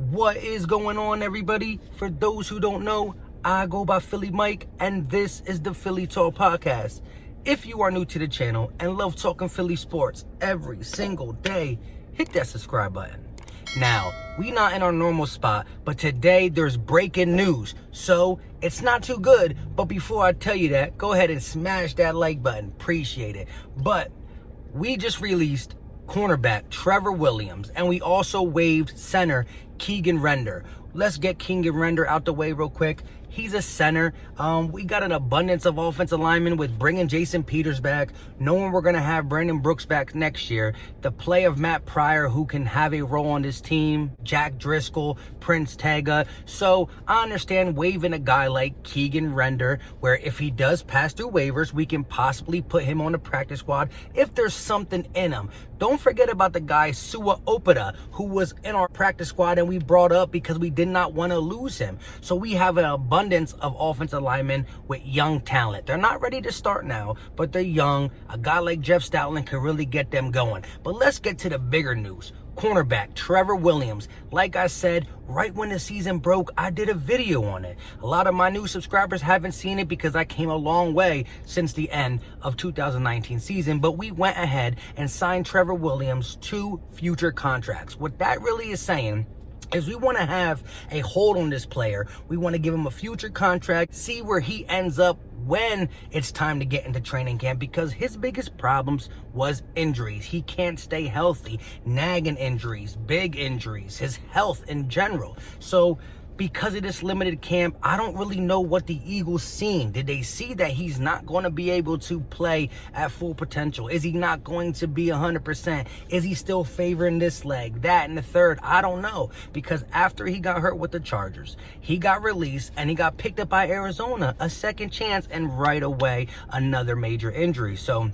What is going on, everybody? For those who don't know, I go by Philly Mike, and this is the Philly Talk Podcast. If you are new to the channel and love talking Philly sports every single day, hit that subscribe button. Now, we not in our normal spot, but today there's breaking news, so it's not too good. But before I tell you that, go ahead and smash that like button. Appreciate it. But we just released cornerback Trevor Williams, and we also waived center Keegan. Let's get Keegan out the way real quick. He's a center. We got an abundance of offensive linemen with bringing Jason Peters back, knowing we're going to have Brandon Brooks back next year. The play of Matt Pryor, who can have a role on this team, Jack Driscoll, Prince Tega. So I understand waiving a guy like Keegan, where if he does pass through waivers, we can possibly put him on the practice squad if there's something in him. Don't forget about the guy Sua Opeta, who was in our practice squad and we brought up because we did not want to lose him. So we have an abundance of offensive linemen with young talent. They're not ready to start now, but they're young. A guy like Jeff Stoutland can really get them going. But let's get to the bigger news. Cornerback Trevor Williams. Like I said, right when the season broke, I did a video on it. A lot of my new subscribers haven't seen it because I came a long way since the end of 2019 season, but we went ahead and signed Trevor Williams 2 future contracts. What that really is saying is we want to have a hold on this player. We want to give him a future contract, see where he ends up when it's time to get into training camp, because his biggest problems was injuries. He can't stay healthy, nagging injuries, big injuries, his health in general. So because of this limited camp, I don't really know what the Eagles seen. Did they see that he's not going to be able to play at full potential? Is he not going to be 100%? Is he still favoring this leg, that, and the third? I don't know, because after he got hurt with the Chargers, he got released and he got picked up by Arizona, a second chance, and right away another major injury. So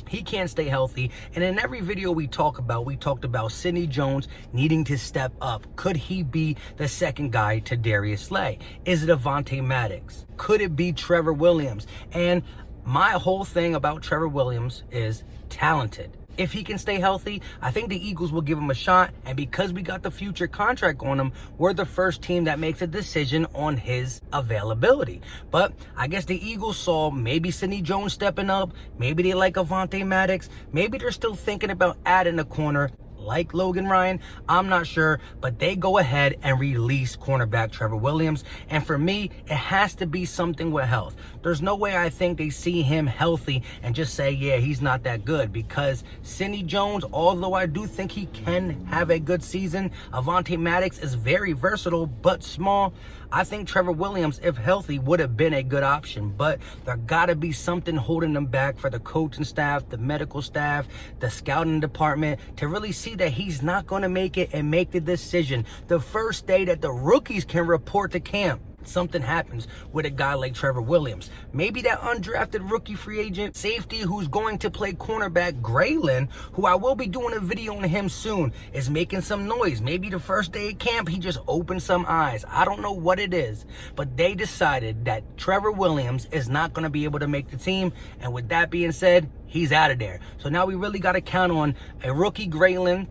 he can't stay healthy. And in every video we talked about Sidney Jones needing to step up. Could he be the second guy to Darius Slay? Is it Avonte Maddox? Could it be Trevor Williams? And my whole thing about Trevor Williams is talented. If he can stay healthy, I think the Eagles will give him a shot. And because we got the future contract on him, we're the first team that makes a decision on his availability. But I guess the Eagles saw maybe Sidney Jones stepping up. Maybe they like Avonte Maddox. Maybe they're still thinking about adding a corner like Logan Ryan. I'm not sure, but they go ahead and release cornerback Trevor Williams. And for me, it has to be something with health. There's no way I think they see him healthy and just say, yeah, he's not that good, because Sidney Jones, although I do think he can have a good season, Avonte Maddox is very versatile but small. I think Trevor Williams, if healthy, would have been a good option, but there gotta be something holding them back for the coaching staff, the medical staff, the scouting department, to really see that he's not going to make it and make the decision the first day that the rookies can report to camp. Something happens with a guy like Trevor Williams. Maybe that undrafted rookie free agent safety who's going to play cornerback, Graylin, who I will be doing a video on him soon, is making some noise. Maybe the first day of camp, he just opened some eyes. I don't know what it is, but they decided that Trevor Williams is not going to be able to make the team. And with that being said, he's out of there. So now we really got to count on a rookie Graylin,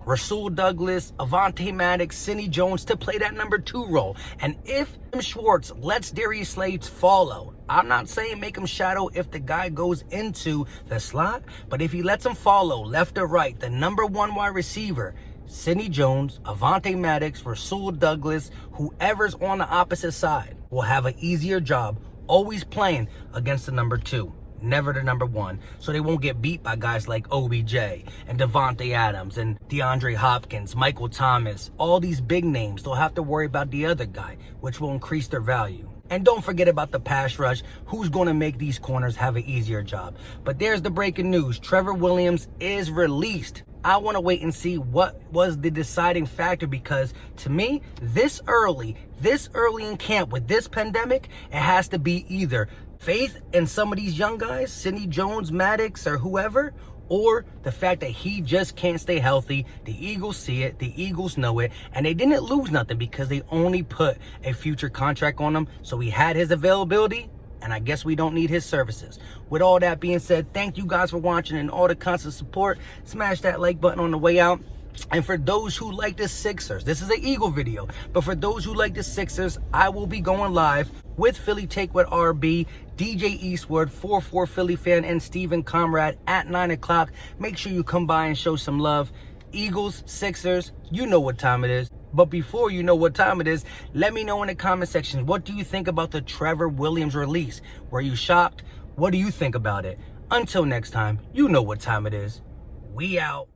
Rasul Douglas, Avonte Maddox, Sidney Jones to play that number 2 role. And if Tim Schwartz lets Darius Slay follow, I'm not saying make him shadow if the guy goes into the slot, but if he lets him follow left or right, the number 1 wide receiver, Sidney Jones, Avonte Maddox, Rasul Douglas, whoever's on the opposite side will have an easier job always playing against the number 2. Never the number 1, so they won't get beat by guys like OBJ and Devontae Adams and DeAndre Hopkins, Michael Thomas, all these big names. They'll have to worry about the other guy, which will increase their value. And don't forget about the pass rush, who's going to make these corners have an easier job. But there's the breaking news. Trevor Williams is released. I want to wait and see what was the deciding factor, because to me, this early in camp with this pandemic, it has to be either faith in some of these young guys, Sidney Jones, Maddox, or whoever, or the fact that he just can't stay healthy. The Eagles see it, the Eagles know it, and they didn't lose nothing because they only put a future contract on him. So he had his availability, and I guess we don't need his services. With all that being said, thank you guys for watching and all the constant support. Smash that like button on the way out. And for those who like the Sixers, this is an Eagle video, but for those who like the Sixers, I will be going live with Philly Take with RB, DJ Eastwood, 44 Philly fan, and Steven Comrade at 9 o'clock. Make sure you come by and show some love. Eagles, Sixers, you know what time it is. But before you know what time it is, let me know in the comment section, what do you think about the Trevor Williams release? Were you shocked? What do you think about it? Until next time, you know what time it is. We out.